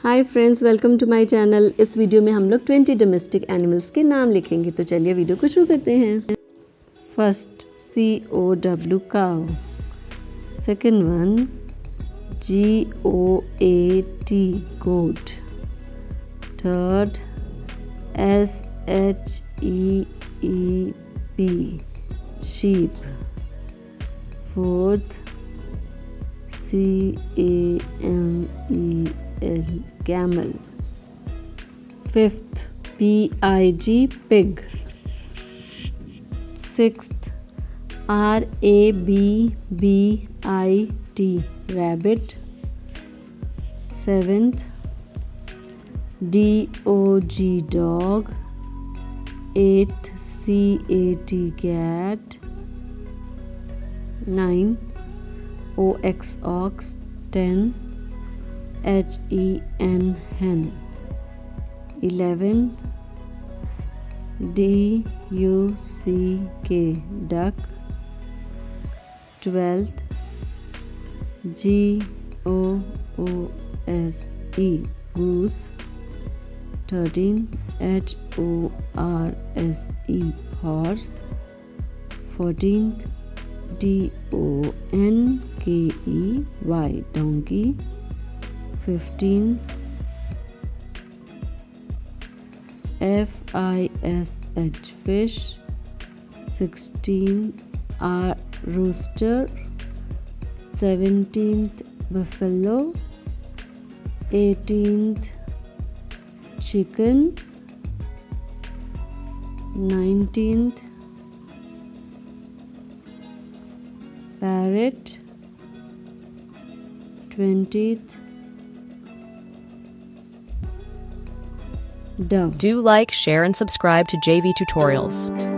Hi friends, welcome to my channel. इस video में हम लोग 20 डोमेस्टिक एनिमल्स के नाम लिखेंगे। तो चलिए वीडियो को शुरू करते हैं। First COW cow, second one GOAT goat, third SHEEP sheep, fourth CAMEL camel, fifth PIG pig, sixth RABBIT rabbit, seventh DOG dog, eighth CAT cat, 9 OX ox, 10 HEN hen, 11 DUCK duck, 12th GOOSE goose, 13 HORSE horse, 14th DONKEY donkey, 15 FISH fish, 16 rooster, 17th buffalo, 18th chicken, 19th parrot, 20th dove. Do like, share, and subscribe to JV Tutorials.